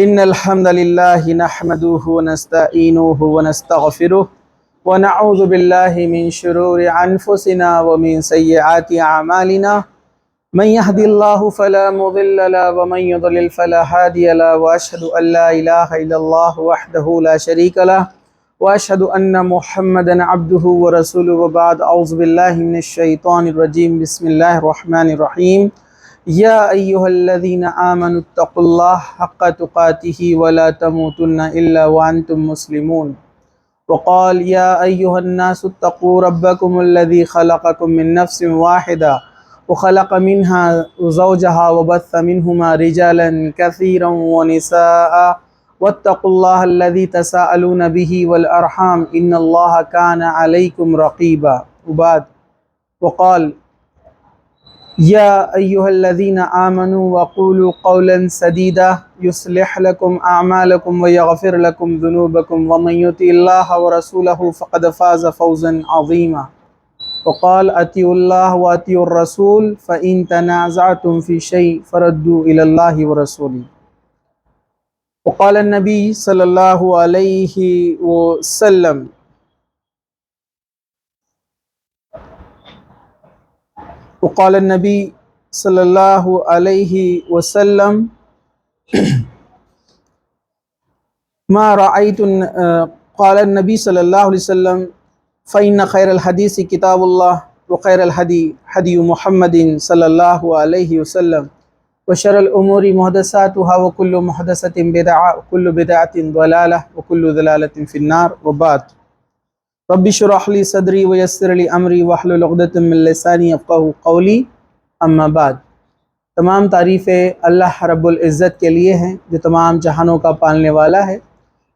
إن الحمد لله نحمده ونستعينه ونستغفره ونعوذ بالله من شرور أنفسنا ومن سيئات أعمالنا من يهد الله فلا مضل له ومن يضلل فلا هادي له وأشهد أن لا إله إلا الله وحده لا شريك له وأشهد أن محمدا عبده ورسوله وبعد أعوذ بالله من الشيطان الرجيم بسم الله الرحمن الرحيم يا أيها الذين آمنوا اتقوا الله حق تقاته ولا تموتن إلا وأنتم مسلمون وقال يا أيها الناس اتقوا ربكم الذي خلقكم من نفس واحدة وخلق منها زوجها وبث منهما رجالا كثيرا ونساء واتقوا الله الذي تساءلون به والأرحام إن الله كان عليكم رقيبا وبعد وقال يا أيها الذين آمنوا وقولوا قولا سديدا يصلح لكم أعمالكم ويغفر لكم ذنوبكم ومن يطع الله ورسوله فقد فاز فوزا عظيما وقال أطيعوا الله وأطيعوا الرسول فإن تنازعتم في شيء فردوا إلى الله ورسوله وقال النبي صلى الله عليه وسلم وقال النبي صلى الله عليه وسلم ما رأيت قال النبي صلى الله عليه وسلم فإن خير الحديث كتاب الله وخير الهدي هدي محمد صلى الله عليه وسلم وشر الأمور محدثاتها وكل محدثة بدعة وكل بدعة ضلالة وكل ضلالة في النار وبعد رب اشرح لي صدري ويسر لي امری واحلل عقدۃ من لسانی یفقہوا قولی اما بعد۔ تمام تعریفیں اللہ رب العزت کے لیے ہیں جو تمام جہانوں کا پالنے والا ہے،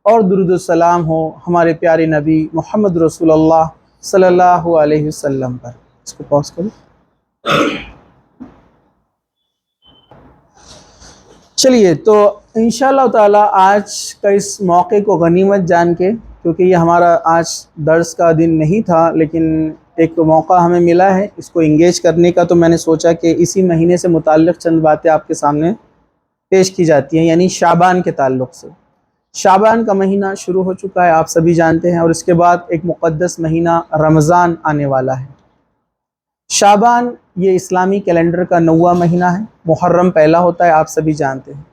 اور درود و سلام ہو ہمارے پیارے نبی محمد رسول اللہ صلی اللہ علیہ وسلم پر۔ اس کو پاس کرو۔ چلیے، تو انشاءاللہ تعالی آج کا اس موقع کو غنیمت جان کے، کیونکہ یہ ہمارا آج درس کا دن نہیں تھا لیکن ایک موقع ہمیں ملا ہے اس کو انگیج کرنے کا، تو میں نے سوچا کہ اسی مہینے سے متعلق چند باتیں آپ کے سامنے پیش کی جاتی ہیں، یعنی شعبان کے تعلق سے۔ شعبان کا مہینہ شروع ہو چکا ہے، آپ سبھی جانتے ہیں، اور اس کے بعد ایک مقدس مہینہ رمضان آنے والا ہے۔ شعبان یہ اسلامی کیلنڈر کا 9واں مہینہ ہے، محرم پہلا ہوتا ہے، آپ سبھی جانتے ہیں۔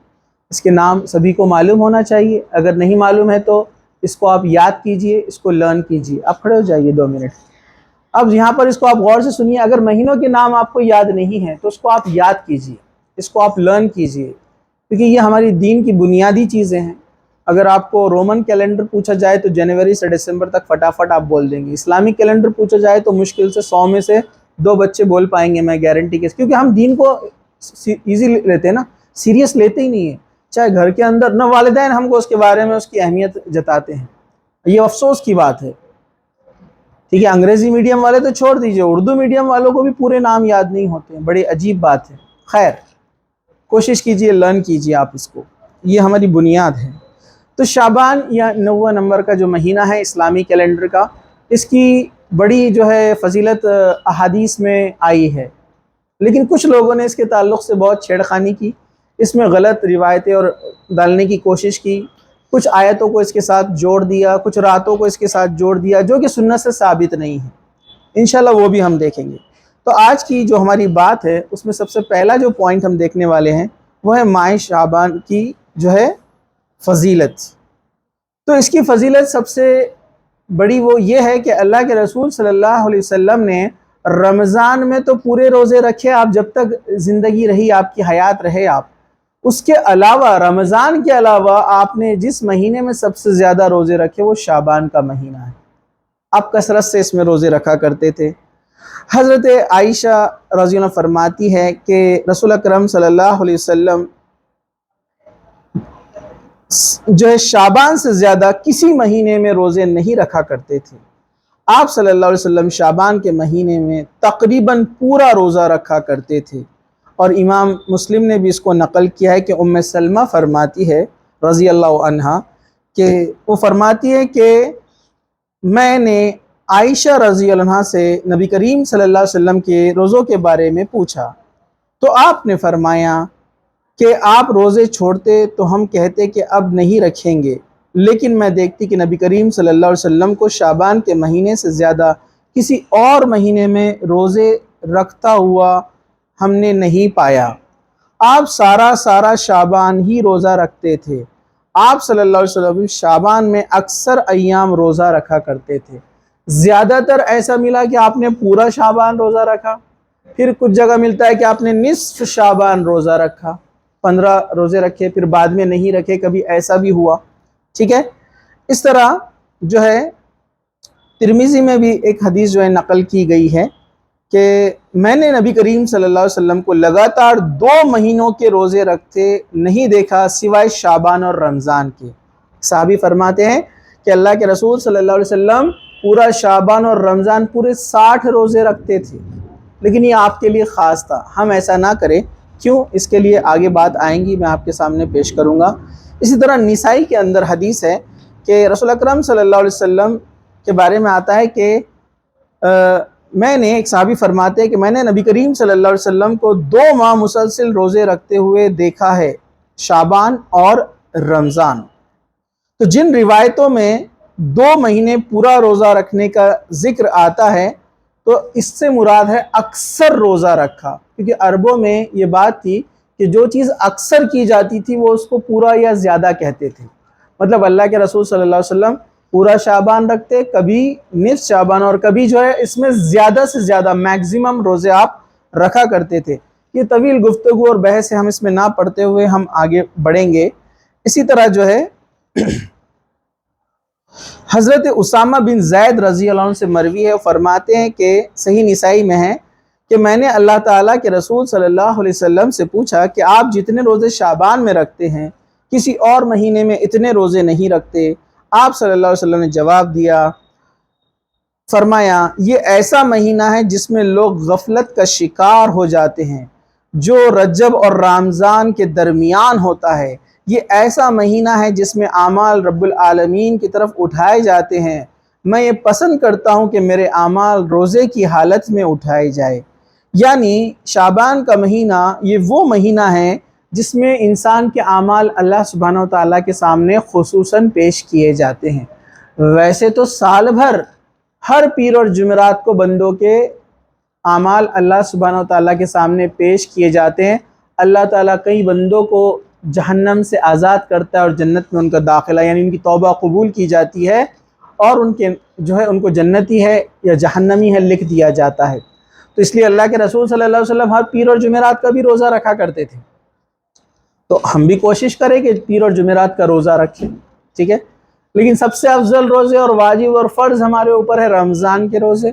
اس کے نام سبھی کو معلوم ہونا چاہیے، اگر نہیں معلوم ہے تو اس کو آپ یاد کیجئے، اس کو لرن کیجئے۔ آپ کھڑے ہو جائیے 2 منٹ۔ اب یہاں پر اس کو آپ غور سے سنیے، اگر مہینوں کے نام آپ کو یاد نہیں ہیں تو اس کو آپ یاد کیجئے، اس کو آپ لرن کیجئے، کیونکہ یہ ہماری دین کی بنیادی چیزیں ہیں۔ اگر آپ کو رومن کیلنڈر پوچھا جائے تو جنوری سے دسمبر تک فٹافٹ آپ بول دیں گے، اسلامی کیلنڈر پوچھا جائے تو مشکل سے 100 میں سے 2 بچے بول پائیں گے، میں گارنٹی کے، کیونکہ ہم دین کو ایزی لیتے ہیں نا، سیریس لیتے ہی نہیں ہیں۔ چاہے گھر کے اندر نہ والدین ہم کو اس کے بارے میں اس کی اہمیت جتاتے ہیں، یہ افسوس کی بات ہے۔ ٹھیک ہے، انگریزی میڈیم والے تو چھوڑ دیجئے، اردو میڈیم والوں کو بھی پورے نام یاد نہیں ہوتے ہیں، بڑی عجیب بات ہے۔ خیر، کوشش کیجئے، لرن کیجئے آپ اس کو، یہ ہماری بنیاد ہے۔ تو شعبان یا 9واں نمبر کا جو مہینہ ہے اسلامی کیلنڈر کا، اس کی بڑی جو ہے فضیلت احادیث میں آئی ہے، لیکن کچھ لوگوں نے اس کے تعلق سے بہت چھیڑخانی کی، اس میں غلط روایتیں اور ڈالنے کی کوشش کی، کچھ آیتوں کو اس کے ساتھ جوڑ دیا، کچھ راتوں کو اس کے ساتھ جوڑ دیا، جو کہ سنت سے ثابت نہیں ہے۔ انشاءاللہ وہ بھی ہم دیکھیں گے۔ تو آج کی جو ہماری بات ہے اس میں سب سے پہلا جو پوائنٹ ہم دیکھنے والے ہیں وہ ہے ماہ شعبان کی جو ہے فضیلت۔ تو اس کی فضیلت سب سے بڑی وہ یہ ہے کہ اللہ کے رسول صلی اللہ علیہ وسلم نے رمضان میں تو پورے روزے رکھے، آپ جب تک زندگی رہی، آپ کی حیات رہے، آپ اس کے علاوہ، رمضان کے علاوہ آپ نے جس مہینے میں سب سے زیادہ روزے رکھے وہ شعبان کا مہینہ ہے۔ آپ کثرت سے اس میں روزے رکھا کرتے تھے۔ حضرت عائشہ رضی اللہ عنہا فرماتی ہے کہ رسول اکرم صلی اللہ علیہ وسلم جو ہے شعبان سے زیادہ کسی مہینے میں روزے نہیں رکھا کرتے تھے۔ آپ صلی اللہ علیہ وسلم شعبان کے مہینے میں تقریباً پورا روزہ رکھا کرتے تھے، اور امام مسلم نے بھی اس کو نقل کیا ہے کہ ام سلمہ فرماتی ہے رضی اللہ عنہا کہ وہ فرماتی ہے کہ میں نے عائشہ رضی اللہ عنہا سے نبی کریم صلی اللہ علیہ وسلم کے روزوں کے بارے میں پوچھا، تو آپ نے فرمایا کہ آپ روزے چھوڑتے تو ہم کہتے کہ اب نہیں رکھیں گے، لیکن میں دیکھتی کہ نبی کریم صلی اللہ علیہ وسلم کو شعبان کے مہینے سے زیادہ کسی اور مہینے میں روزے رکھتا ہوا ہم نے نہیں پایا۔ آپ سارا شعبان ہی روزہ رکھتے تھے۔ آپ صلی اللہ علیہ وسلم شعبان میں اکثر ایام روزہ رکھا کرتے تھے۔ زیادہ تر ایسا ملا کہ آپ نے پورا شعبان روزہ رکھا، پھر کچھ جگہ ملتا ہے کہ آپ نے نصف شعبان روزہ رکھا، 15 روزے رکھے پھر بعد میں نہیں رکھے، کبھی ایسا بھی ہوا۔ ٹھیک ہے، اس طرح جو ہے ترمذی میں بھی ایک حدیث جو ہے نقل کی گئی ہے کہ میں نے نبی کریم صلی اللہ علیہ وسلم کو لگاتار 2 مہینوں کے روزے رکھتے نہیں دیکھا سوائے شعبان اور رمضان کے۔ صحابی فرماتے ہیں کہ اللہ کے رسول صلی اللہ علیہ وسلم پورا شعبان اور رمضان پورے 60 روزے رکھتے تھے، لیکن یہ آپ کے لیے خاص تھا، ہم ایسا نہ کریں۔ کیوں؟ اس کے لیے آگے بات آئیں گی، میں آپ کے سامنے پیش کروں گا۔ اسی طرح نسائی کے اندر حدیث ہے کہ رسول اکرم صلی اللہ علیہ وسلم کے بارے میں آتا ہے کہ میں نے، ایک صحابی فرماتے ہیں کہ میں نے نبی کریم صلی اللہ علیہ وسلم کو 2 ماہ مسلسل روزے رکھتے ہوئے دیکھا ہے، شعبان اور رمضان۔ تو جن روایتوں میں 2 مہینے پورا روزہ رکھنے کا ذکر آتا ہے تو اس سے مراد ہے اکثر روزہ رکھا، کیونکہ عربوں میں یہ بات تھی کہ جو چیز اکثر کی جاتی تھی وہ اس کو پورا یا زیادہ کہتے تھے۔ مطلب اللہ کے رسول صلی اللہ علیہ وسلم پورا شعبان رکھتے، کبھی نصف شعبان، اور کبھی جو ہے اس میں زیادہ سے زیادہ میکزیمم روزے آپ رکھا کرتے تھے۔ یہ طویل گفتگو اور بحث ہے، ہم اس میں نہ پڑھتے ہوئے ہم آگے بڑھیں گے۔ اسی طرح جو ہے حضرت اسامہ بن زید رضی اللہ عنہ سے مروی ہے، فرماتے ہیں کہ صحیح نسائی میں ہے کہ میں نے اللہ تعالیٰ کے رسول صلی اللہ علیہ وسلم سے پوچھا کہ آپ جتنے روزے شعبان میں رکھتے ہیں کسی اور مہینے میں اتنے روزے نہیں رکھتے؟ آپ صلی اللہ علیہ وسلم نے جواب دیا، فرمایا یہ ایسا مہینہ ہے جس میں لوگ غفلت کا شکار ہو جاتے ہیں، جو رجب اور رمضان کے درمیان ہوتا ہے۔ یہ ایسا مہینہ ہے جس میں اعمال رب العالمین کی طرف اٹھائے جاتے ہیں۔ میں یہ پسند کرتا ہوں کہ میرے اعمال روزے کی حالت میں اٹھائے جائے۔ یعنی شعبان کا مہینہ یہ وہ مہینہ ہے جس میں انسان کے اعمال اللہ سبحانہ وتعالیٰ کے سامنے خصوصاً پیش کیے جاتے ہیں۔ ویسے تو سال بھر ہر پیر اور جمعرات کو بندوں کے اعمال اللہ سبحانہ وتعالیٰ کے سامنے پیش کیے جاتے ہیں۔ اللہ تعالیٰ کئی بندوں کو جہنم سے آزاد کرتا ہے اور جنت میں ان کا داخلہ، یعنی ان کی توبہ قبول کی جاتی ہے اور ان کے جو ہے ان کو جنتی ہے یا جہنمی ہے لکھ دیا جاتا ہے۔ تو اس لیے اللہ کے رسول صلی اللہ علیہ وسلم ہر پیر اور جمعرات کا بھی روزہ رکھا کرتے تھے، تو ہم بھی کوشش کریں کہ پیر اور جمعرات کا روزہ رکھیں۔ ٹھیک ہے، لیکن سب سے افضل روزے اور واجب اور فرض ہمارے اوپر ہے رمضان کے روزے۔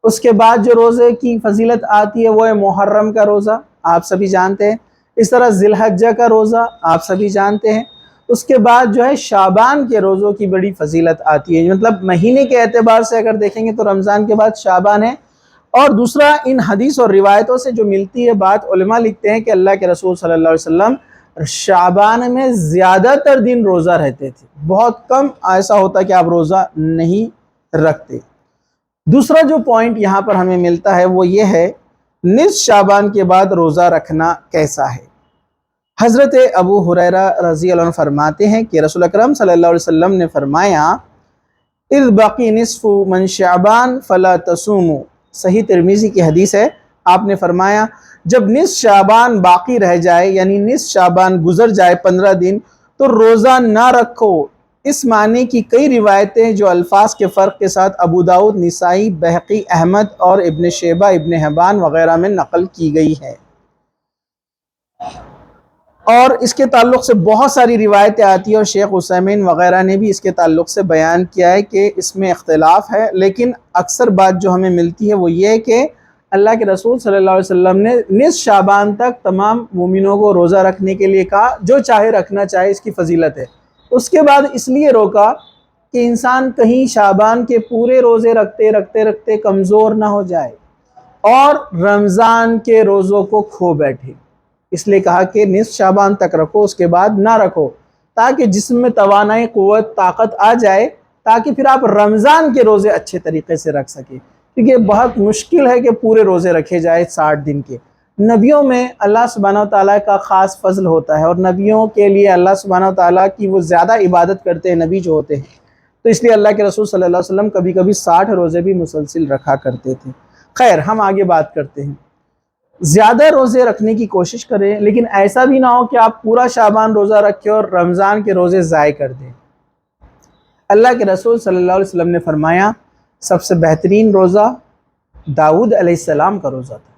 اس کے بعد جو روزے کی فضیلت آتی ہے وہ ہے محرم کا روزہ، آپ سبھی جانتے ہیں۔ اس طرح ذی الحجہ کا روزہ آپ سبھی جانتے ہیں۔ اس کے بعد جو ہے شعبان کے روزوں کی بڑی فضیلت آتی ہے، مطلب مہینے کے اعتبار سے اگر دیکھیں گے تو رمضان کے بعد شعبان ہے۔ اور دوسرا، ان حدیث اور روایتوں سے جو ملتی ہے بات، علماء لکھتے ہیں کہ اللہ کے رسول صلی اللہ علیہ وسلم شعبان میں زیادہ تر دن روزہ رہتے تھے، بہت کم ایسا ہوتا کہ آپ روزہ نہیں رکھتے۔ دوسرا جو پوائنٹ یہاں پر ہمیں ملتا ہے وہ یہ ہے نصف شعبان کے بعد روزہ رکھنا کیسا ہے۔ حضرت ابو ہریرہ رضی اللہ عنہ فرماتے ہیں کہ رسول اکرم صلی اللہ علیہ وسلم نے فرمایا اذ بقی نصف من شعبان فلا تصوموا، صحیح ترمذی کی حدیث ہے۔ آپ نے فرمایا جب نصف شعبان باقی رہ جائے، یعنی نصف شعبان گزر جائے 15 دن، تو روزہ نہ رکھو۔ اس معنی کی کئی روایتیں جو الفاظ کے فرق کے ساتھ ابو داؤد، نسائی، بہقی، احمد اور ابن شیبہ، ابن حبان وغیرہ میں نقل کی گئی ہے۔ اور اس کے تعلق سے بہت ساری روایتیں آتی ہیں اور شیخ عثیمین وغیرہ نے بھی اس کے تعلق سے بیان کیا ہے کہ اس میں اختلاف ہے، لیکن اکثر بات جو ہمیں ملتی ہے وہ یہ ہے کہ اللہ کے رسول صلی اللہ علیہ وسلم نے نصف شعبان تک تمام مومنوں کو روزہ رکھنے کے لیے کہا، جو چاہے رکھنا چاہے، اس کی فضیلت ہے۔ اس کے بعد اس لیے روکا کہ انسان کہیں شعبان کے پورے روزے رکھتے رکھتے رکھتے کمزور نہ ہو جائے اور رمضان کے روزوں کو کھو بیٹھے، اس لیے کہا کہ نصف شعبان تک رکھو، اس کے بعد نہ رکھو، تاکہ جسم میں توانائی، قوت، طاقت آ جائے، تاکہ پھر آپ رمضان کے روزے اچھے طریقے سے رکھ سکیں، کیونکہ بہت مشکل ہے کہ پورے روزے رکھے جائے 60 دن کے۔ نبیوں میں اللہ سبحانہ و تعالیٰ کا خاص فضل ہوتا ہے، اور نبیوں کے لیے اللہ سبحانہ و تعالیٰ کی وہ زیادہ عبادت کرتے ہیں نبی جو ہوتے ہیں، تو اس لیے اللہ کے رسول صلی اللہ علیہ وسلم کبھی کبھی 60 روزے بھی مسلسل رکھا کرتے تھے۔ خیر، ہم آگے بات کرتے ہیں۔ زیادہ روزے رکھنے کی کوشش کریں، لیکن ایسا بھی نہ ہو کہ آپ پورا شعبان روزہ رکھیں اور رمضان کے روزے ضائع کر دیں۔ اللہ کے رسول صلی اللہ علیہ وسلم نے فرمایا سب سے بہترین روزہ داؤد علیہ السلام کا روزہ تھا،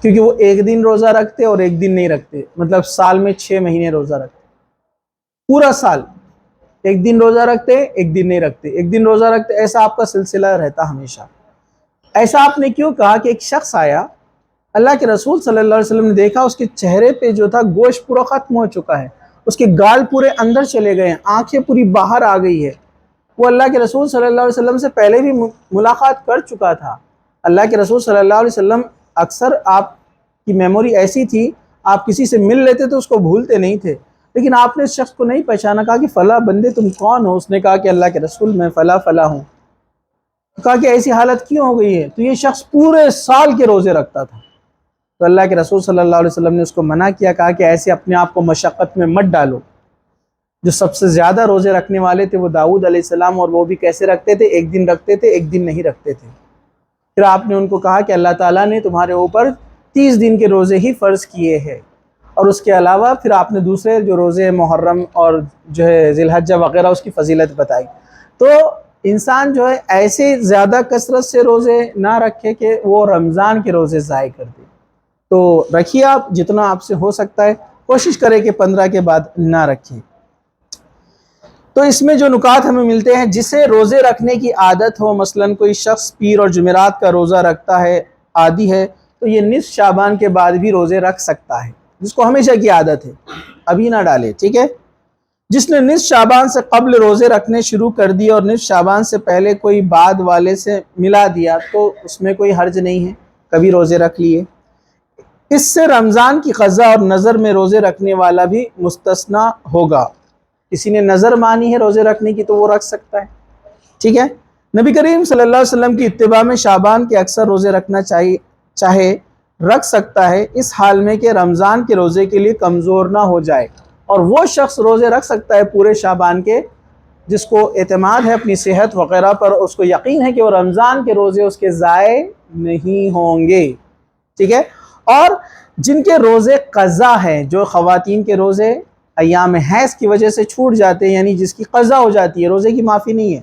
کیونکہ وہ ایک دن روزہ رکھتے اور ایک دن نہیں رکھتے، مطلب سال میں 6 مہینے روزہ رکھتے، پورا سال ایک دن روزہ رکھتے ایک دن نہیں رکھتے، ایک دن روزہ رکھتے، ایسا آپ کا سلسلہ رہتا ہمیشہ۔ ایسا آپ نے کیوں کہا کہ ایک شخص آیا، اللہ کے رسول صلی اللہ علیہ وسلم نے دیکھا اس کے چہرے پہ جو تھا گوشت پورا ختم ہو چکا ہے، اس کے گال پورے اندر چلے گئے ہیں، آنکھیں پوری باہر آ گئی ہے۔ وہ اللہ کے رسول صلی اللہ علیہ وسلم سے پہلے بھی ملاقات کر چکا تھا۔ اللہ کے رسول صلی اللہ علیہ وسلم اکثر آپ کی میموری ایسی تھی، آپ کسی سے مل لیتے تو اس کو بھولتے نہیں تھے، لیکن آپ نے اس شخص کو نہیں پہچانا، کہا کہ فلاں بندے تم کون ہو؟ اس نے کہا کہ اللہ کے رسول میں فلاں فلاں ہوں۔ کہا کہ ایسی حالت کیوں ہو گئی ہے؟ تو یہ شخص پورے سال کے روزے رکھتا تھا، تو اللہ کے رسول صلی اللہ علیہ وسلم نے اس کو منع کیا، کہا کہ ایسے اپنے آپ کو مشقت میں مت ڈالو۔ جو سب سے زیادہ روزے رکھنے والے تھے وہ داؤد علیہ السلام، اور وہ بھی کیسے رکھتے تھے؟ ایک دن رکھتے تھے ایک دن نہیں رکھتے تھے۔ پھر آپ نے ان کو کہا کہ اللہ تعالیٰ نے تمہارے اوپر 30 دن کے روزے ہی فرض کیے ہیں، اور اس کے علاوہ پھر آپ نے دوسرے جو روزے محرم اور جو ہے ذی الحجہ وغیرہ اس کی فضیلت بتائی۔ تو انسان جو ہے ایسے زیادہ کثرت سے روزے نہ رکھے کہ وہ رمضان کے روزے ضائع کر دے۔ تو رکھیے، آپ جتنا آپ سے ہو سکتا ہے کوشش کریں کہ 15 کے بعد نہ رکھیں۔ تو اس میں جو نکات ہمیں ملتے ہیں، جسے روزے رکھنے کی عادت ہو، مثلا کوئی شخص پیر اور جمعرات کا روزہ رکھتا ہے، عادی ہے، تو یہ نصف شعبان کے بعد بھی روزے رکھ سکتا ہے، جس کو ہمیشہ کی عادت ہے، ابھی نہ ڈالے، ٹھیک ہے۔ جس نے نصف شعبان سے قبل روزے رکھنے شروع کر دیے اور نصف شعبان سے پہلے کوئی بعد والے سے ملا دیا تو اس میں کوئی حرج نہیں ہے، کبھی روزے رکھ لیے۔ اس سے رمضان کی قضا اور نظر میں روزے رکھنے والا بھی مستثنا ہوگا۔ کسی نے نظر مانی ہے روزے رکھنے کی تو وہ رکھ سکتا ہے، ٹھیک ہے۔ نبی کریم صلی اللہ علیہ وسلم کی اتباع میں شعبان کے اکثر روزے رکھنا چاہے رکھ سکتا ہے، اس حال میں کہ رمضان کے روزے کے لیے کمزور نہ ہو جائے، اور وہ شخص روزے رکھ سکتا ہے پورے شعبان کے جس کو اعتماد ہے اپنی صحت وغیرہ پر، اس کو یقین ہے کہ وہ رمضان کے روزے اس کے ضائع نہیں ہوں گے، ٹھیک ہے۔ اور جن کے روزے قضا ہیں، جو خواتین کے روزے ایام حیض کی وجہ سے چھوٹ جاتے ہیں، یعنی جس کی قضا ہو جاتی ہے، روزے کی معافی نہیں ہے،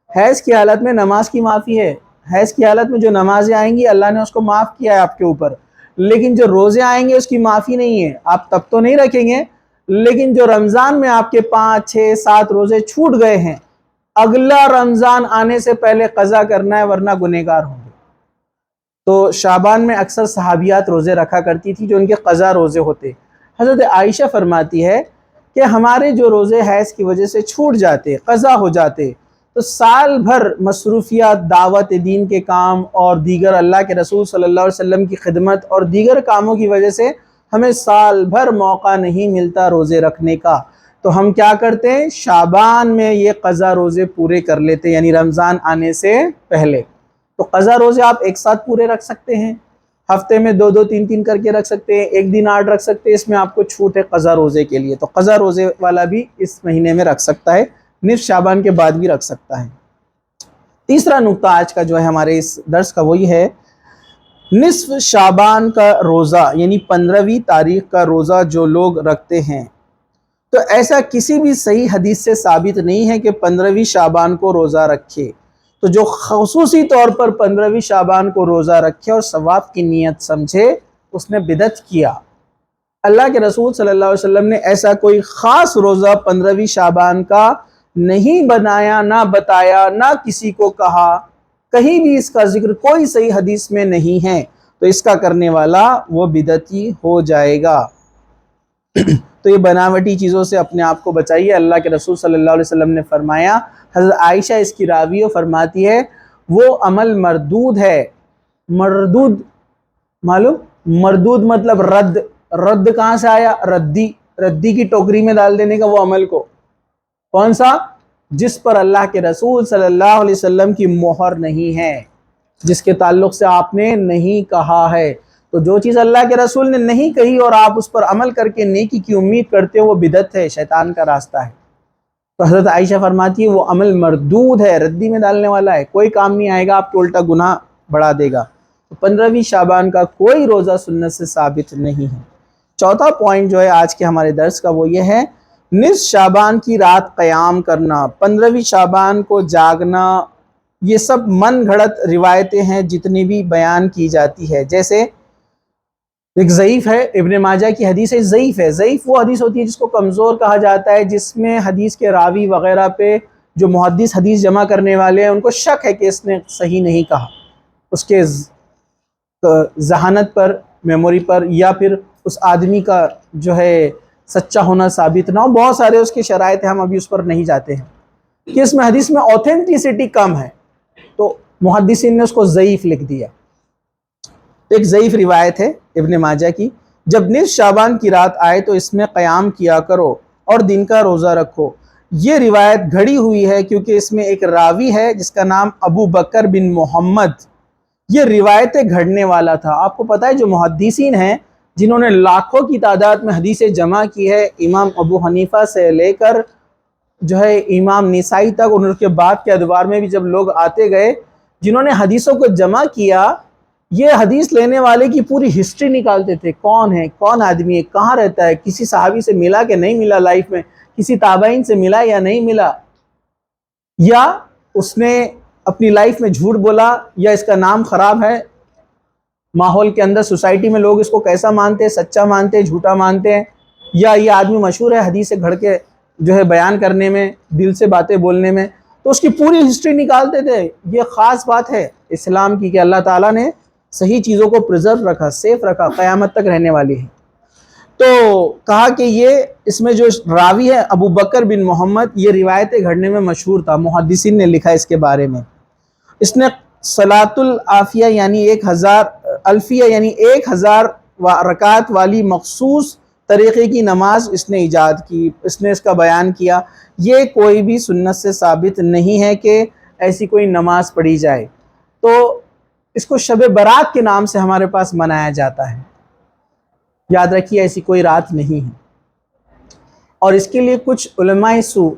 حیض کی حالت میں نماز کی معافی ہے، حیض کی حالت میں جو نمازیں آئیں گی اللہ نے اس کو معاف کیا ہے آپ کے اوپر، لیکن جو روزے آئیں گے اس کی معافی نہیں ہے، آپ تب تو نہیں رکھیں گے، لیکن جو رمضان میں آپ کے 5 6 7 روزے چھوٹ گئے ہیں، اگلا رمضان آنے سے پہلے قضا کرنا ہے ورنہ گنہگار ہوں گے۔ تو شعبان میں اکثر صحابیات روزے رکھا کرتی تھی جو ان کے قضا روزے ہوتے۔ حضرت عائشہ فرماتی ہے کہ ہمارے جو روزے حیض کی وجہ سے چھوٹ جاتے، قضا ہو جاتے، تو سال بھر مصروفیات، دعوت دین کے کام اور دیگر اللہ کے رسول صلی اللہ علیہ وسلم کی خدمت اور دیگر کاموں کی وجہ سے ہمیں سال بھر موقع نہیں ملتا روزے رکھنے کا، تو ہم کیا کرتے ہیں؟ شعبان میں یہ قضا روزے پورے کر لیتے، یعنی رمضان آنے سے پہلے۔ تو قضا روزے آپ ایک ساتھ پورے رکھ سکتے ہیں، ہفتے میں 2 2 3 3 کر کے رکھ سکتے ہیں، ایک دن 8 رکھ سکتے ہیں، اس میں آپ کو چھوٹ ہے قضا روزے کے لیے، تو قضا روزے والا بھی اس مہینے میں رکھ سکتا ہے، نصف شعبان کے بعد بھی رکھ سکتا ہے۔ تیسرا نقطہ آج کا جو ہے ہمارے اس درس کا وہی ہے، نصف شعبان کا روزہ یعنی 15ویں تاریخ کا روزہ جو لوگ رکھتے ہیں، تو ایسا کسی بھی صحیح حدیث سے ثابت نہیں ہے کہ 15ویں شعبان کو روزہ رکھے، تو جو خصوصی طور پر 15ویں شعبان کو روزہ رکھے اور ثواب کی نیت سمجھے، اس نے بدعت کیا۔ اللہ کے رسول صلی اللہ علیہ وسلم نے ایسا کوئی خاص روزہ 15ویں شعبان کا نہیں بنایا، نہ بتایا، نہ کسی کو کہا، کہیں بھی اس کا ذکر کوئی صحیح حدیث میں نہیں ہے، تو اس کا کرنے والا وہ بدعتی ہو جائے گا۔ تو یہ بناوٹی چیزوں سے اپنے آپ کو بچائیے۔ اللہ کے رسول صلی اللہ علیہ وسلم نے فرمایا، حضرت عائشہ اس کی راوی فرماتی ہے، وہ عمل مردود ہے۔ مردود معلوم؟ مردود مطلب رد، رد کہاں سے آیا؟ ردی کی ٹوکری میں ڈال دینے کا وہ عمل کو، کون سا؟ جس پر اللہ کے رسول صلی اللہ علیہ وسلم کی مہر نہیں ہے، جس کے تعلق سے آپ نے نہیں کہا ہے، تو جو چیز اللہ کے رسول نے نہیں کہی اور آپ اس پر عمل کر کے نیکی کی امید کرتے ہو وہ بدعت ہے، شیطان کا راستہ ہے۔ تو حضرت عائشہ فرماتی ہے وہ عمل مردود ہے، ردی میں ڈالنے والا ہے، کوئی کام نہیں آئے گا، آپ کے الٹا گناہ بڑھا دے گا۔ تو 15ویں شعبان کا کوئی روزہ سنت سے ثابت نہیں ہے۔ چوتھا پوائنٹ جو ہے آج کے ہمارے درس کا وہ یہ ہے نصف شعبان کی رات قیام کرنا، 15ویں شعبان کو جاگنا، یہ سب من گھڑت روایتیں ہیں جتنی بھی بیان کی جاتی ہے۔ جیسے ایک ضعیف ہے، ابن ماجہ کی حدیث ہے، ضعیف ہے۔ ضعیف وہ حدیث ہوتی ہے جس کو کمزور کہا جاتا ہے، جس میں حدیث کے راوی وغیرہ پہ جو محدث حدیث جمع کرنے والے ہیں ان کو شک ہے کہ اس نے صحیح نہیں کہا، اس کے ذہانت پر، میموری پر، یا پھر اس آدمی کا جو ہے سچا ہونا ثابت نہ ہو، بہت سارے اس کے شرائط ہیں، ہم ابھی اس پر نہیں جاتے ہیں کہ اس میں حدیث میں اوتھینٹسٹی کم ہے تو محدثین نے اس کو ضعیف لکھ دیا۔ ایک ضعیف روایت ہے ابن ماجہ کی، جب نصف شعبان کی رات آئے تو اس میں قیام کیا کرو اور دن کا روزہ رکھو۔ یہ روایت گھڑی ہوئی ہے کیونکہ اس میں ایک راوی ہے جس کا نام ابو بکر بن محمد، یہ روایتیں گھڑنے والا تھا۔ آپ کو پتہ ہے جو محدثین ہیں جنہوں نے لاکھوں کی تعداد میں حدیثیں جمع کی ہے، امام ابو حنیفہ سے لے کر جو ہے امام نسائی تک، اور ان کے بعد کے ادوار میں بھی جب لوگ آتے گئے جنہوں نے حدیثوں کو جمع کیا، یہ حدیث لینے والے کی پوری ہسٹری نکالتے تھے، کون ہے، کون آدمی ہے، کہاں رہتا ہے، کسی صحابی سے ملا کہ نہیں ملا لائف میں، کسی تابعین سے ملا یا نہیں ملا، یا اس نے اپنی لائف میں جھوٹ بولا، یا اس کا نام خراب ہے ماحول کے اندر، سوسائٹی میں لوگ اس کو کیسا مانتے ہیں، سچا مانتے ہیں، جھوٹا مانتے ہیں، یا یہ آدمی مشہور ہے حدیث سے گھڑ کے جو ہے بیان کرنے میں، دل سے باتیں بولنے میں، تو اس کی پوری ہسٹری نکالتے تھے۔ یہ خاص بات ہے اسلام کی کہ اللہ تعالیٰ نے صحیح چیزوں کو پریزرو رکھا، سیف رکھا، قیامت تک رہنے والی ہے۔ تو کہا کہ یہ اس میں جو راوی ہے ابو بکر بن محمد، یہ روایتیں گھڑنے میں مشہور تھا، محدثین نے لکھا اس کے بارے میں۔ اس نے صلاۃ العافیہ یعنی 1000 الفیہ یعنی 1000 رکعت والی مخصوص طریقے کی نماز اس نے ایجاد کی، اس نے اس کا بیان کیا۔ یہ کوئی بھی سنت سے ثابت نہیں ہے کہ ایسی کوئی نماز پڑھی جائے، تو اس کو شب برات کے نام سے ہمارے پاس منایا جاتا ہے۔ یاد رکھیے ایسی کوئی رات نہیں ہے، اور اس کے لیے کچھ علماء سو،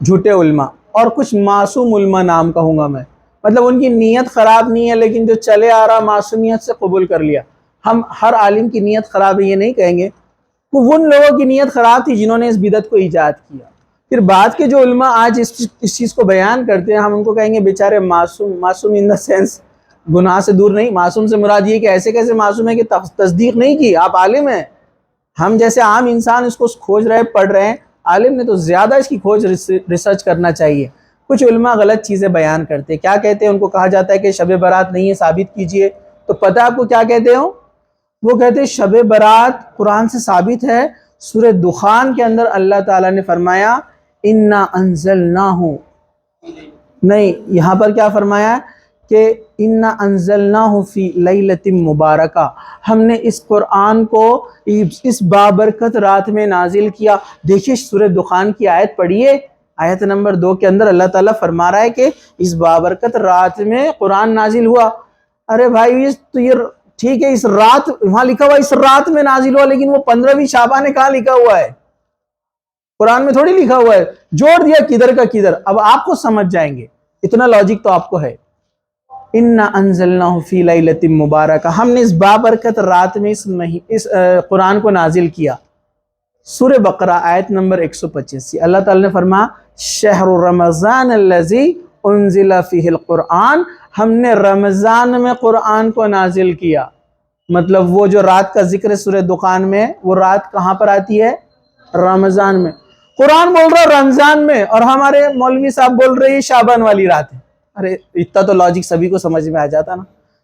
جھوٹے علماء، اور کچھ معصوم علماء نام کہوں گا میں، مطلب ان کی نیت خراب نہیں ہے لیکن جو چلے آ رہا معصومیت سے قبول کر لیا۔ ہم ہر عالم کی نیت خراب ہے یہ نہیں کہیں گے، وہ ان لوگوں کی نیت خراب تھی جنہوں نے اس بدعت کو ایجاد کیا۔ پھر بعد کے جو علماء آج اس چیز کو بیان کرتے ہیں، ہم ان کو کہیں گے بیچارے معصوم ان دا سینس گناہ سے دور نہیں۔ معصوم سے مراد یہ کہ ایسے کیسے معصوم ہے کہ تصدیق نہیں کی، آپ عالم ہیں، ہم جیسے عام انسان اس کو کھوج رہے، پڑھ رہے ہیں، عالم نے تو زیادہ اس کی کھوج ریسرچ کرنا چاہیے۔ کچھ علماء غلط چیزیں بیان کرتے ہیں، کیا کہتے ہیں؟ ان کو کہا جاتا ہے کہ شب برات نہیں ہے، ثابت کیجئے، تو پتہ آپ کو کیا کہتے ہو؟ وہ کہتے ہیں شب برات قرآن سے ثابت ہے، سورہ دخان کے اندر اللہ تعالیٰ نے فرمایا اِنَّا أَنزَلْنَاهُ، نہیں، یہاں پر کیا فرمایا کہ اِنَّا أَنزَلْنَاهُ فِي لَيْلَةٍ مُبَارَكَةٍ، ہم نے اس قرآن کو اس بابرکت رات میں نازل کیا۔ دیکھیے سورہ دخان کی آیت پڑھیے، آیت نمبر 2 کے اندر اللہ تعالیٰ فرما رہا ہے کہ اس بابرکت رات میں قرآن نازل ہوا۔ ارے بھائی تو یہ ٹھیک ہے، اس رات وہاں لکھا ہوا اس رات میں نازل ہوا، لیکن وہ 15ویں شعبان کہاں لکھا ہوا ہے؟ قرآن میں تھوڑی لکھا ہوا ہے، جوڑ دیا کدھر کا کدھر۔ اب آپ کو سمجھ جائیں گے، اتنا لاجک تو آپ کو ہے۔ اِنَّا أَنزَلْنَاهُ فِي لَيْلَةٍ مُبَارَكَةٍ، ہم نے اس بابرکت رات میں اس قرآن کو نازل کیا۔ سورہ بقرہ آیت نمبر 185، اللہ تعالیٰ نے فرمایا شہر رمضان الذی انزل فیہ القرآن، ہم نے رمضان میں قرآن کو نازل کیا۔ مطلب وہ جو رات کا ذکر ہے سورہ دخان میں، وہ رات کہاں پر آتی ہے؟ رمضان میں۔ قرآن بول رہا ہے رمضان میں، اور ہمارے مولوی صاحب بول رہے ہیں شعبان والی رات ہے۔ ارے اتنا تو لاجک سبھی کو سمجھ میں آ جاتا نا،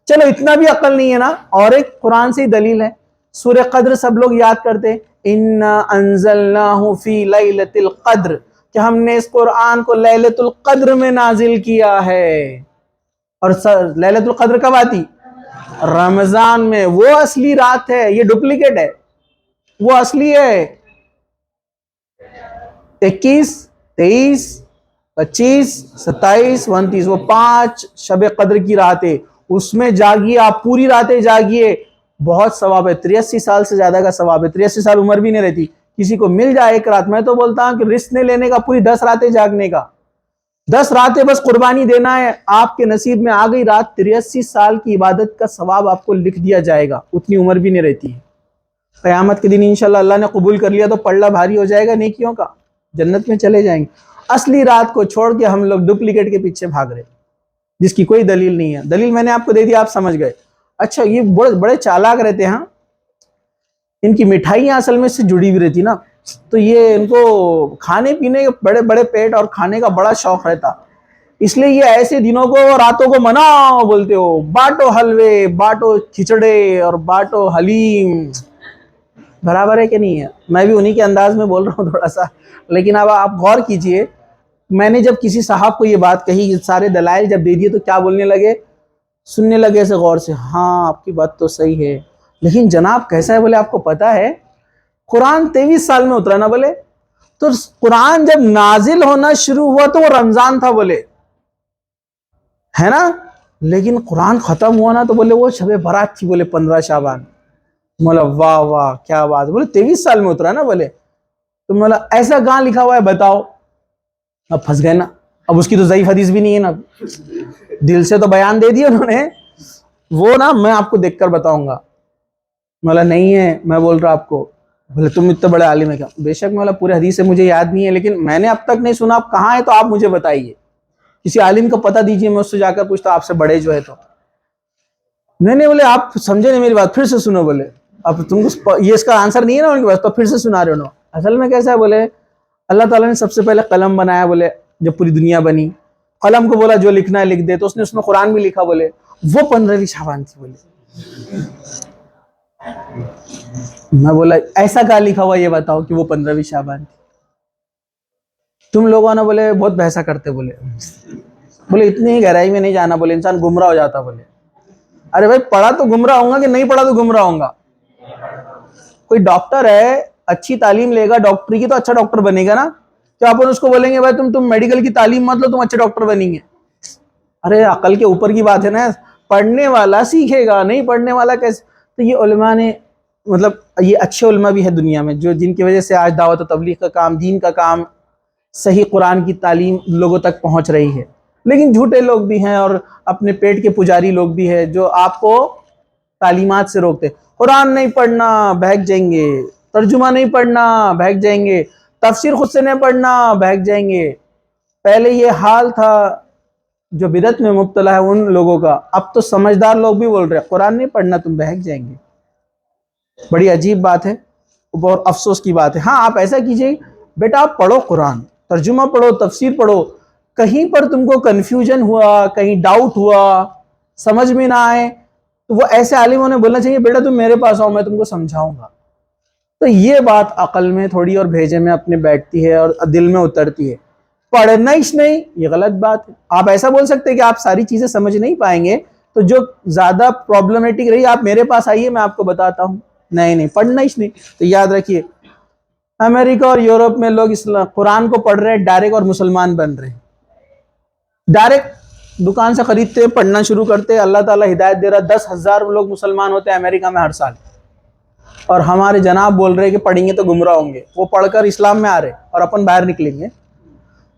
چلو اتنا بھی عقل نہیں ہے نا۔ اور ایک قرآن سے ہی دلیل ہے، سورہ قدر سب لوگ یاد کرتے، اِنَّا أَنزَلْنَاهُ فِي لَيْلَةِ الْقَدْرِ، کہ ہم نے اس قرآن کو لیلۃ القدر میں نازل کیا ہے۔ اور لیلۃ القدر کب آتی؟ رمضان میں۔ وہ اصلی رات ہے، یہ ڈپلیکیٹ ہے، وہ اصلی ہے 21، 23، 25، 27، 29، وہ 5 شب قدر کی رات ہے۔ اس میں جاگیے، آپ پوری راتیں جاگیے، بہت ثواب ہے، 83 سال سے زیادہ کا ثواب ہے، 83 سال عمر بھی نہیں رہتی، کسی کو مل جائے ایک رات، میں تو بولتا ہوں کہ رسک نہیں لینے کا، پوری 10 راتیں جاگنے کا، 10 راتیں بس قربانی دینا ہے، آپ کے نصیب میں آ گئی رات، 83 سال کی عبادت کا ثواب آپ کو لکھ دیا جائے گا، اتنی عمر بھی نہیں رہتی ہے۔ قیامت کے دن انشاءاللہ اللہ نے قبول کر لیا تو پلڑا بھاری ہو جائے گا نیکیوں کا، جنت میں چلے جائیں گے۔ اصلی رات کو چھوڑ کے ہم لوگ ڈپلیکیٹ کے پیچھے بھاگ رہے، جس کی کوئی دلیل نہیں ہے۔ دلیل میں نے آپ کو دے دیا، آپ سمجھ گئے۔ اچھا، یہ بڑے چالاک رہتے ہیں، ان کی مٹھائیاں اصل میں سے جڑی ہوئی رہتی نا، تو یہ ان کو کھانے پینے کے بڑے بڑے پیٹ اور کھانے کا بڑا شوق رہتا، اس لیے یہ ایسے دنوں کو راتوں کو مناؤ بولتے ہو، بانٹو حلوے، بانٹو کھچڑے اور بانٹو حلیم۔ برابر ہے کہ نہیں ہے؟ میں بھی انہی کے انداز میں بول رہا ہوں تھوڑا سا، لیکن اب آپ غور کیجئے، میں نے جب کسی صاحب کو یہ بات کہی، سارے دلائل جب دے دیے تو کیا بولنے لگے، سننے لگے ایسے غور سے، ہاں آپ کی بات تو صحیح ہے، لیکن جناب کیسا ہے؟ بولے آپ کو پتا ہے قرآن 23 سال میں اترا نا، بولے تو قرآن جب نازل ہونا شروع ہوا تو وہ رمضان تھا، بولے ہے نا، لیکن قرآن ختم ہوا نا تو بولے وہ شب برات تھی، بولے 15 شعبان۔ مولا واہ واہ کیا بات، بولے 23 سال میں اترا نا، بولے تو مولا ایسا کہاں لکھا ہوا ہے بتاؤ؟ اب پھنس گئے نا، اب اس کی تو ضعیف حدیث بھی نہیں ہے نا، دل سے تو بیان دے دیا انہوں نے، وہ نا میں آپ کو دیکھ کر بتاؤں گا۔ مولا نہیں ہے، میں بول رہا آپ کو۔ بولے تم اتنے بڑے عالم ہے کیا؟ بے شک مولا پورے حدیث سے مجھے یاد نہیں ہے، لیکن میں نے اب تک نہیں سنا، آپ کہاں ہے تو آپ مجھے بتائیے، کسی عالم کو پتہ دیجئے، میں اس سے جا کر پوچھتا آپ سے بڑے جو ہے تو۔ نہیں بولے آپ سمجھے نہیں میری بات، پھر سے سنو، بولے اب تم کو یہ اس کا آنسر نہیں ہے نا ان کے پاس، تو پھر سے سنا رہے ہو۔ اصل میں کیسا ہے؟ بولے اللہ تعالیٰ نے سب سے پہلے قلم بنایا، بولے جب پوری دنیا بنی، قلم کو بولا جو لکھنا ہے لکھ دے، تو اس نے اس میں قرآن بھی لکھا، بولے وہ 15ویں شعبان تھی، بولے میں بولا ایسا کہاں لکھا ہوا یہ بتاؤ کہ وہ 15ویں شعبان تھی؟ تم لوگوں نے بولے بہت بحثہ کرتے، بولے اتنی ہی گہرائی میں نہیں جانا، بولے انسان گمراہ ہو جاتا، بولے ارے بھائی پڑھا تو گمراہ ہوں گا کہ نہیں پڑھا تو گمراہ ہوں گا؟ کوئی ڈاکٹر ہے، اچھی تعلیم لے گا ڈاکٹری کی تو اچھا ڈاکٹر بنے گا نا، تو آپ اس کو بولیں گے بھائی تم میڈیکل کی تعلیم مت لو، تم اچھے ڈاکٹر بنیں گے؟ ارے عقل کے اوپر کی بات ہے نا، پڑھنے والا سیکھے گا، نہیں پڑھنے والا کیسے؟ تو یہ علماء نے مطلب یہ اچھے علماء بھی ہے دنیا میں، جو جن کی وجہ سے آج دعوت و تبلیغ کا کام، دین کا کام، صحیح قرآن کی تعلیم لوگوں تک پہنچ رہی ہے۔ لیکن جھوٹے لوگ بھی ہیں اور اپنے پیٹ کے پجاری لوگ بھی ہیں جو آپ کو تعلیمات سے روکتے، قرآن نہیں پڑھنا بہک جائیں گے، ترجمہ نہیں پڑھنا بہک جائیں گے، تفسیر خود سے نہیں پڑھنا بہک جائیں گے۔ پہلے یہ حال تھا جو بدعت میں مبتلا ہے ان لوگوں کا، اب تو سمجھدار لوگ بھی بول رہے ہیں قرآن نہیں پڑھنا تم بہک جائیں گے۔ بڑی عجیب بات ہے، بہت افسوس کی بات ہے۔ ہاں آپ ایسا کیجئے بیٹا، آپ پڑھو قرآن، ترجمہ پڑھو، تفسیر پڑھو، کہیں پر تم کو کنفیوژن ہوا، کہیں ڈاؤٹ ہوا، سمجھ میں نہ آئے تو وہ ایسے عالموں نے بولنا چاہیے بیٹا تم میرے پاس آؤ، میں تم کو سمجھاؤں گا۔ تو یہ بات عقل میں تھوڑی اور بھیجے میں اپنے بیٹھتی ہے اور دل میں اترتی ہے، پڑھنا ہی نہیں، یہ غلط بات ہے۔ آپ ایسا بول سکتے ہیں کہ آپ ساری چیزیں سمجھ نہیں پائیں گے تو جو زیادہ پرابلمٹک رہی آپ میرے پاس آئیے، میں آپ کو بتاتا ہوں۔ نہیں پڑھنا ہی نہیں، تو یاد رکھیے امریکہ اور یورپ میں لوگ قرآن کو پڑھ رہے ہیں ڈائریکٹ اور مسلمان بن رہے ہیں، ڈائریکٹ دکان سے خریدتے پڑھنا شروع کرتے، اللہ تعالیٰ ہدایت دے رہا، 10,000 لوگ مسلمان ہوتے ہیں امریکہ میں ہر سال، اور ہمارے جناب بول رہے کہ پڑھیں گے تو گمراہ ہوں گے، وہ پڑھ کر اسلام میں آ رہے اور اپن باہر نکلیں گے۔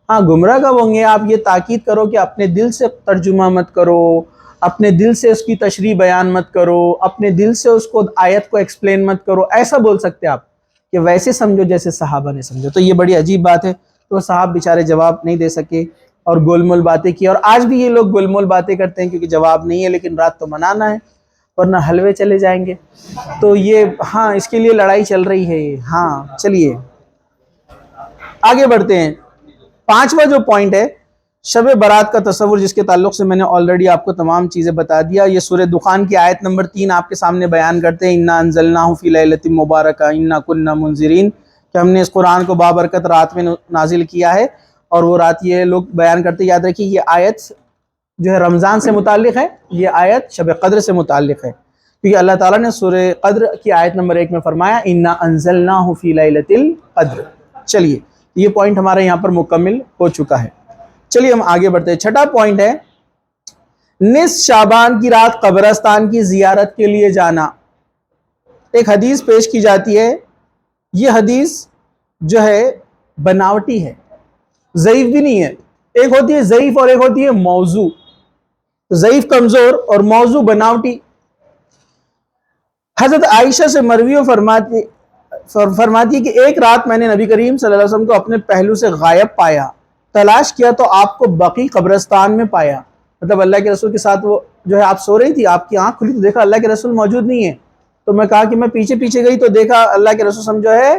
ہاں گمراہ کب ہوں گے؟ آپ یہ تاکید کرو کہ اپنے دل سے ترجمہ مت کرو، اپنے دل سے اس کی تشریح بیان مت کرو، اپنے دل سے اس کو آیت کو ایکسپلین مت کرو، ایسا بول سکتے آپ کہ ویسے سمجھو جیسے صحابہ نے سمجھو۔ تو یہ بڑی عجیب بات ہے، تو صحابہ بیچارے جواب نہیں دے سکے اور گول مول باتیں کی، اور آج بھی یہ لوگ گول مول باتیں کرتے ہیں کیونکہ جواب نہیں ہے، لیکن رات تو منانا ہے ورنہ حلوے چلے جائیں گے۔ تو یہ ہاں اس کے لیے لڑائی چل رہی ہے۔ ہاں چلیے آگے بڑھتے ہیں۔ 5واں جو پوائنٹ ہے شب برات کا تصور، جس کے تعلق سے میں نے آلریڈی آپ کو تمام چیزیں بتا دیا۔ یہ سورہ دخان کی آیت نمبر 3 آپ کے سامنے بیان کرتے ہیں، اِنَّا أَنزَلْنَاهُ فِي لَيْلَةٍ مُبَارَكَةٍ إِنَّا كُنَّا مُنذِرِينَ، کہ ہم نے اس قرآن کو بابرکت رات میں نازل کیا ہے، اور وہ رات یہ لوگ بیان کرتے۔ یاد رکھیے یہ آیت جو ہے رمضان سے متعلق ہے، یہ آیت شب قدر سے متعلق ہے، کیونکہ اللہ تعالیٰ نے سورہ قدر کی آیت نمبر 1 میں فرمایا اِنَّا أَنزَلْنَاهُ فِي لَيْلَةِ الْقَدْرِ۔ چلیے یہ پوائنٹ ہمارے یہاں پر مکمل ہو چکا ہے۔ چلیے ہم آگے بڑھتے ہیں۔ 6واں پوائنٹ ہے نصف شعبان کی رات قبرستان کی زیارت کے لیے جانا۔ ایک حدیث پیش کی جاتی ہے، یہ حدیث جو ہے بناوٹی ہے، ضعیف بھی نہیں ہے. ایک ہوتی ہے ضعیف اور ایک ہوتی ہے موضوع. ضعیف کمزور اور موضوع بناوٹی. حضرت عائشہ سے مروی فرماتی کہ ایک رات میں نے نبی کریم صلی اللہ علیہ وسلم کو اپنے پہلو سے غائب پایا، تلاش کیا تو آپ کو بقیع قبرستان میں پایا. مطلب اللہ کے رسول کے ساتھ وہ جو ہے آپ سو رہی تھی، آپ کی آنکھ کھلی تو دیکھا اللہ کے رسول موجود نہیں ہے. تو میں کہا کہ میں پیچھے پیچھے گئی تو دیکھا اللہ کے رسول جو ہے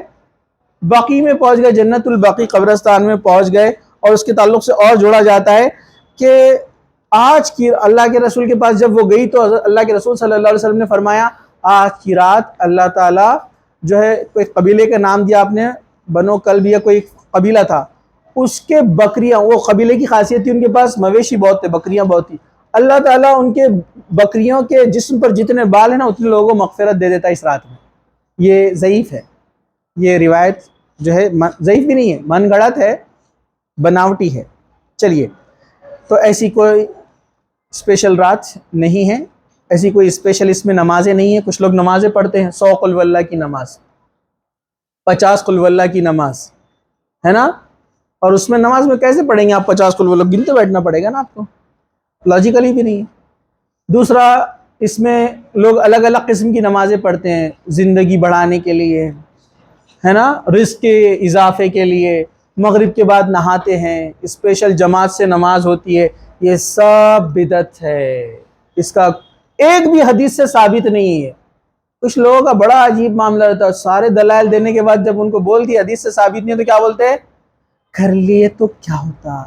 بقیع میں پہنچ گئے، جنت البقیع قبرستان میں پہنچ گئے. اور اس کے تعلق سے اور جوڑا جاتا ہے کہ آج کی اللہ کے رسول کے پاس جب وہ گئی تو اللہ کے رسول صلی اللہ علیہ وسلم نے فرمایا آج کی رات اللہ تعالیٰ جو ہے کوئی قبیلے کا نام دیا آپ نے، بنو کلب یا کوئی قبیلہ تھا، اس کے بکریاں، وہ قبیلے کی خاصیت تھی ان کے پاس مویشی بہت تھے، بکریاں بہت تھی. اللہ تعالیٰ ان کے بکریوں کے جسم پر جتنے بال ہیں نا اتنے لوگوں کو مغفرت دے دیتا ہے اس رات میں. یہ ضعیف ہے، یہ روایت جو ہے ضعیف بھی نہیں ہے، من گھڑت ہے، بناوٹی ہے. چلیے، تو ایسی کوئی اسپیشل رات نہیں ہے، ایسی کوئی اسپیشل اس میں نمازیں نہیں ہیں. کچھ لوگ نمازیں پڑھتے ہیں، 100 قل واللہ کی نماز، 50 قل واللہ کی نماز ہے نا، اور اس میں نماز میں کیسے پڑھیں گے آپ 50 قل واللہ؟ گنتے بیٹھنا پڑے گا نا آپ کو، لاجیکلی بھی نہیں ہے. دوسرا، اس میں لوگ الگ الگ قسم کی نمازیں پڑھتے ہیں زندگی بڑھانے کے لیے، ہے نا، رزق کے اضافے کے لیے، مغرب کے بعد نہاتے ہیں، اسپیشل جماعت سے نماز ہوتی ہے. یہ سب بدعت ہے، اس کا ایک بھی حدیث سے ثابت نہیں ہے. کچھ لوگوں کا بڑا عجیب معاملہ رہتا ہے، سارے دلائل دینے کے بعد جب ان کو بول دی حدیث سے ثابت نہیں ہے تو کیا بولتے ہیں؟ کر لیے تو کیا ہوتا،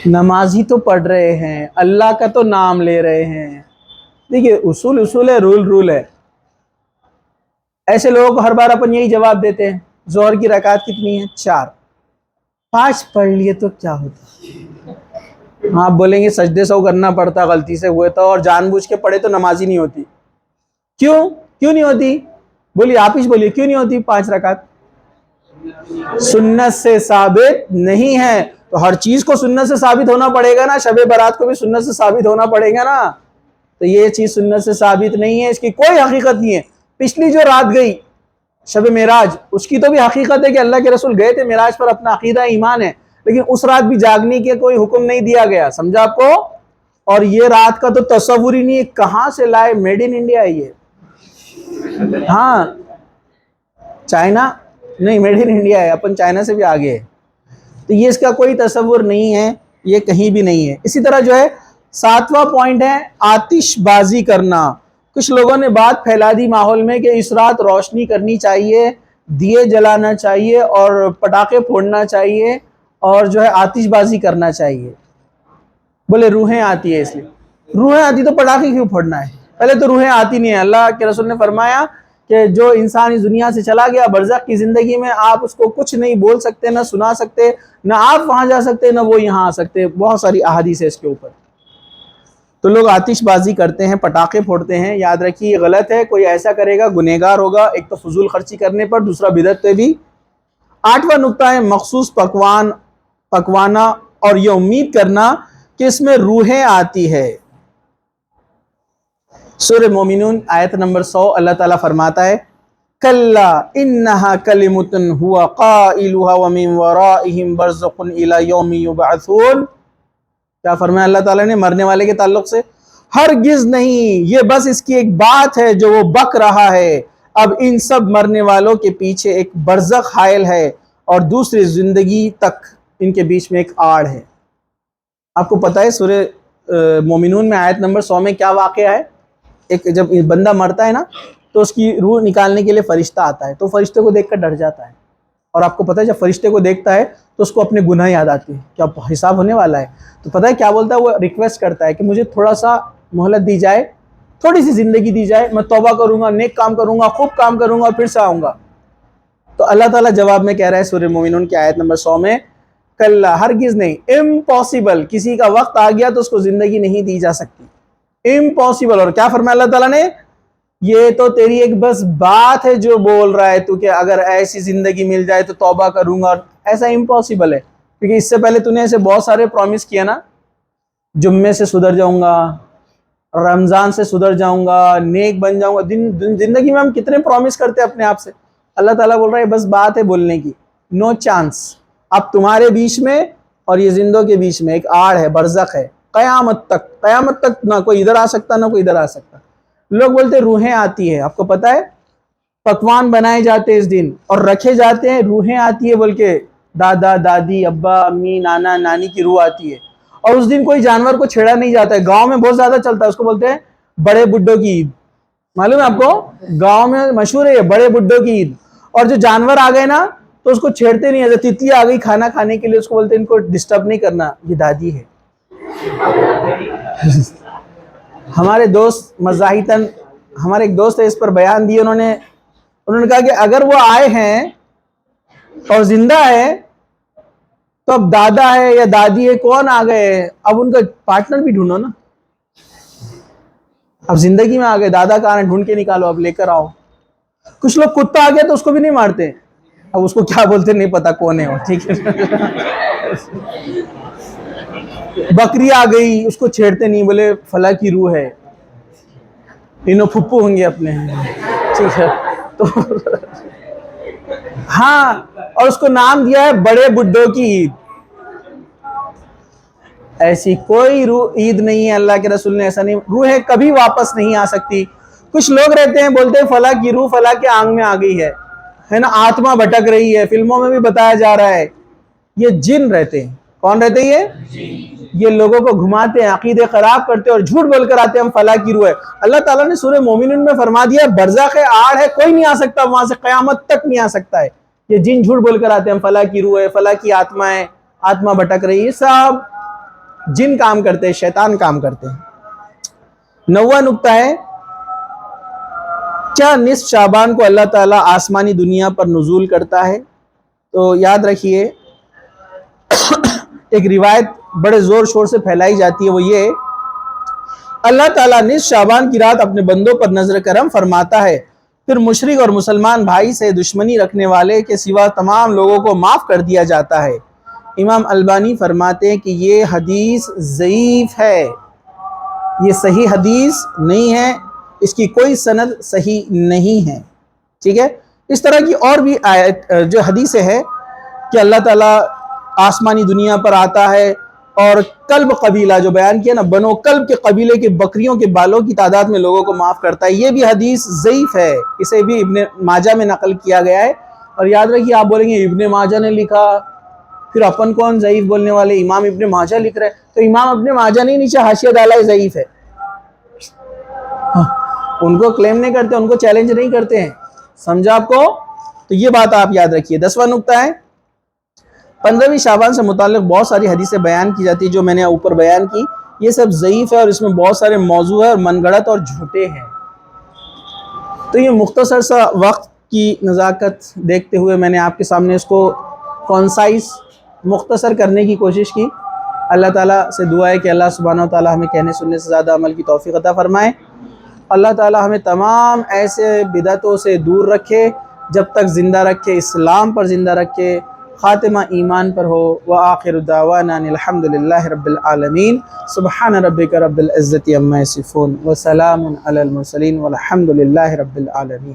نماز ہی تو پڑھ رہے ہیں، اللہ کا تو نام لے رہے ہیں. دیکھیے، اصول ہے، رول ہے. ایسے لوگوں کو ہر بار اپن یہی جواب دیتے ہیں. ظہر کی رکعت کتنی ہیں؟ 4. 5 پڑھ لیے تو کیا ہوتا؟ آپ بولیں گے سجدے سو کرنا پڑتا، غلطی سے ہوئے تو، اور جان بوجھ کے پڑھے تو نماز ہی نہیں ہوتی. کیوں نہیں ہوتی؟ بولیے، آپ ہی بولیے کیوں نہیں ہوتی 5 رکعت؟ سنت سے ثابت نہیں ہے. تو ہر چیز کو سنت سے ثابت ہونا پڑے گا نا، شب برات کو بھی سنت سے ثابت ہونا پڑے گا نا. تو یہ چیز سنت سے ثابت نہیں ہے، اس کی کوئی حقیقت نہیں ہے. پچھلی جو رات گئی شب معراج، اس کی تو بھی حقیقت ہے کہ اللہ کے رسول گئے تھے معراج پر، اپنا عقیدہ ایمان ہے، لیکن اس رات بھی جاگنے کے کوئی حکم نہیں دیا گیا. سمجھا آپ کو؟ اور یہ رات کا تو تصور ہی نہیں ہے، کہاں سے لائے؟ میڈ ان انڈیا ہے یہ. ہاں، چائنا نہیں، میڈ ان انڈیا ہے، اپن چائنا سے بھی آگے ہے. تو یہ اس کا کوئی تصور نہیں ہے، یہ کہیں بھی نہیں ہے. اسی طرح جو ہے 7واں پوائنٹ ہے آتش بازی کرنا. کچھ لوگوں نے بات پھیلا دی ماحول میں کہ اس رات روشنی کرنی چاہیے، دیے جلانا چاہیے اور پٹاخے پھوڑنا چاہیے اور جو ہے آتش بازی کرنا چاہیے. بولے روحیں آتی ہے اس لیے. روحیں آتی تو پٹاخے کیوں پھوڑنا ہے؟ پہلے تو روحیں آتی نہیں ہے. اللہ کے رسول نے فرمایا کہ جو انسان اس دنیا سے چلا گیا برزخ کی زندگی میں، آپ اس کو کچھ نہیں بول سکتے، نہ سنا سکتے، نہ آپ وہاں جا سکتے، نہ وہ یہاں آ سکتے. بہت ساری احادیث ہے اس کے اوپر. تو لوگ آتش بازی کرتے ہیں، پٹاخے پھوڑتے ہیں. یاد رکھیے یہ غلط ہے، کوئی ایسا کرے گا گنہگار ہوگا، ایک تو فضول خرچی کرنے پر، دوسرا بدعت پہ بھی. 8واں نقطہ ہے مخصوص پکوانا اور یہ امید کرنا کہ اس میں روحیں آتی ہے. سورہ مومنون آیت نمبر 100 اللہ تعالیٰ فرماتا ہے کلا انہا کلمۃ ہوا قائلھا ومن ورائہم برزخ الی یوم یبعثون. کیا فرمایا اللہ تعالیٰ نے مرنے والے کے تعلق سے؟ ہرگز نہیں، یہ بس اس کی ایک بات ہے جو وہ بک رہا ہے. اب ان سب مرنے والوں کے پیچھے ایک برزخ حائل ہے اور دوسری زندگی تک ان کے بیچ میں ایک آڑ ہے. آپ کو پتہ ہے سورہ مومنون میں آیت نمبر 100 میں کیا واقعہ ہے؟ ایک جب بندہ مرتا ہے نا تو اس کی روح نکالنے کے لیے فرشتہ آتا ہے، تو فرشتے کو دیکھ کر ڈر جاتا ہے. اور آپ کو پتہ ہے جب فرشتے کو دیکھتا ہے تو اس کو اپنے گناہ یاد آتے ہیں کہ اب حساب ہونے والا ہے. تو پتہ ہے کیا بولتا ہے؟ وہ ریکویسٹ کرتا ہے کہ مجھے تھوڑا سا مہلت دی جائے، تھوڑی سی زندگی دی جائے، میں توبہ کروں گا، نیک کام کروں گا، خوب کام کروں گا اور پھر سے آؤں گا. تو اللہ تعالیٰ جواب میں کہہ رہا ہے سورہ مومنون کی آیت نمبر 100 میں کلا، ہرگز نہیں، امپاسبل، کسی کا وقت آ گیا تو اس کو زندگی نہیں دی جا سکتی. امپاسبل. اور کیا فرمایا اللہ تعالیٰ نے؟ یہ تو تیری ایک بس بات ہے جو بول رہا ہے تو کہ اگر ایسی زندگی مل جائے تو توبہ کروں گا. ایسا امپاسبل ہے، کیونکہ اس سے پہلے تو نے ایسے بہت سارے پرومس کیا نا، جمعے سے سدھر جاؤں گا، رمضان سے سدھر جاؤں گا، نیک بن جاؤں گا. زندگی میں ہم کتنے پرومس کرتے ہیں اپنے آپ سے. اللہ تعالیٰ بول رہا ہے بس بات ہے بولنے کی، نو چانس. اب تمہارے بیچ میں اور یہ زندوں کے بیچ میں ایک آڑ ہے، برزخ ہے، قیامت تک نہ کوئی ادھر آ سکتا نہ کوئی ادھر آ سکتا. لوگ بولتے روحیں آتی ہے. آپ کو پتا ہے پکوان بنائے جاتے ہیں اس دن اور رکھے جاتے ہیں، روحیں آتی ہے بول کے. دادا دادی ابا امی نانا نانی کی روح آتی ہے. اور اس دن کوئی جانور کو چھیڑا نہیں جاتا ہے. گاؤں میں بہت زیادہ چلتا ہے، اس کو بولتے ہیں بڑے بڈھوں کی عید. معلوم ہے آپ کو؟ گاؤں میں مشہور ہے بڑے بڈھوں کی عید. اور جو جانور آ گئے نا تو اس کو چھیڑتے نہیں. ایسے تتلی آ گئی کھانا کھانے کے لیے، اس کو بولتے ہیں ان کو ڈسٹرب نہیں کرنا. یہ دادی ہے. ہمارے دوست مزاحیتاً، ہمارے ایک دوست ہے، اس پر بیان دیے. انہوں نے کہا کہ اگر وہ آئے ہیں اور زندہ ہے تو اب دادا ہے یا دادی ہے، کون آ گئے؟ اب ان کا پارٹنر بھی ڈھونڈو نا. اب زندگی میں آ گئے، دادا کہاں ہے؟ ڈھونڈ کے نکالو، اب لے کر آؤ. کچھ لوگ کتا آ گیا تو اس کو بھی نہیں مارتے. اب اس کو کیا بولتے نہیں پتا کون ہے وہ. ٹھیک ہے. بکری آ گئی، اس کو چھیڑتے نہیں، بولے فلاں کی روح ہے. انہوں پھپھو ہوں گے اپنے. ٹھیک ہے. تو ہاں، اور اس کو نام دیا ہے بڑے بڈھوں کی عید. ایسی کوئی روح عید نہیں ہے. اللہ کے رسول نے ایسا نہیں. روحیں کبھی واپس نہیں آ سکتی. کچھ لوگ رہتے ہیں بولتے ہیں فلاں کی روح فلاں کے آنگ میں آ گئی ہے نا، آتما بھٹک رہی ہے. فلموں میں بھی بتایا جا رہا ہے. یہ جن رہتے ہیں. کون رہتے ہیں یہ لوگوں کو گھماتے ہیں، عقیدے خراب کرتے ہیں اور جھوٹ بول کر آتے ہیں ہم فلاں کی روح ہے. اللہ تعالیٰ نے سورہ مومنون میں فرما دیا برزخ ہے، آڑ ہے، کوئی نہیں آ سکتا وہاں سے، قیامت تک نہیں آ سکتا ہے. یہ جن جھوٹ بول کر آتے ہیں ہم فلاں کی روح ہے، فلاں کی آتما ہے، آتما بھٹک رہی ہے. سب جن کام کرتے ہیں، شیطان کام کرتے ہیں. 9واں نکتہ ہے، کیا نصف شعبان کو اللہ تعالیٰ آسمانی دنیا پر نزول کرتا ہے؟ تو یاد رکھیے ایک روایت بڑے زور شور سے پھیلائی جاتی ہے، وہ یہ: اللہ تعالیٰ نصف شعبان کی رات اپنے بندوں پر نظر کرم فرماتا ہے، پھر مشرک اور مسلمان بھائی سے دشمنی رکھنے والے کے سوا تمام لوگوں کو معاف کر دیا جاتا ہے. امام البانی فرماتے ہیں کہ یہ حدیث ضعیف ہے، یہ صحیح حدیث نہیں ہے، اس کی کوئی سند صحیح نہیں ہے. ٹھیک ہے. اس طرح کی اور بھی آیت جو حدیثیں ہے کہ اللہ تعالیٰ آسمانی دنیا پر آتا ہے اور کلب قبیلہ جو بیان کیا نا، بنو کلب کے قبیلے کے بکریوں کے بالوں کی تعداد میں لوگوں کو معاف کرتا ہے. یہ بھی حدیث ضعیف ہے، اسے بھی ابن ماجہ میں نقل کیا گیا ہے. اور یاد رکھیے آپ بولیں گے ابن ماجہ نے لکھا، پھر اپن کون ضعیف بولنے والے؟ امام ابن ماجہ لکھ رہے تو امام ابن ماجہ نہیں، نیچے حاشیہ ڈالا ہے ضعیف ہے. ان کو کلیم نہیں کرتے، ان کو چیلنج نہیں کرتے ہیں. سمجھا آپ کو؟ تو یہ بات آپ یاد رکھیے. 10واں نکتہ ہے، 15ویں شعبان سے متعلق بہت ساری حدیثیں بیان کی جاتی ہیں جو میں نے اوپر بیان کی. یہ سب ضعیف ہے اور اس میں بہت سارے موضوع ہے اور من گھڑت اور جھوٹے ہیں. تو یہ مختصر سا وقت کی نزاکت دیکھتے ہوئے میں نے آپ کے سامنے اس کو کونسائز مختصر کرنے کی کوشش کی. اللہ تعالیٰ سے دعا ہے کہ اللہ سبحانہ و تعالیٰ ہمیں کہنے سننے سے زیادہ عمل کی توفیق عطا فرمائے. اللہ تعالیٰ ہمیں تمام ایسے بدعتوں سے دور رکھے، جب تک زندہ رکھے اسلام پر زندہ رکھے، خاتمہ ایمان پر ہو. وآخر دعوانا الحمدللہ رب العالمین. سبحان ربک رب العزت عما یصفون وسلام علی المرسلین والحمدللہ رب العالمین.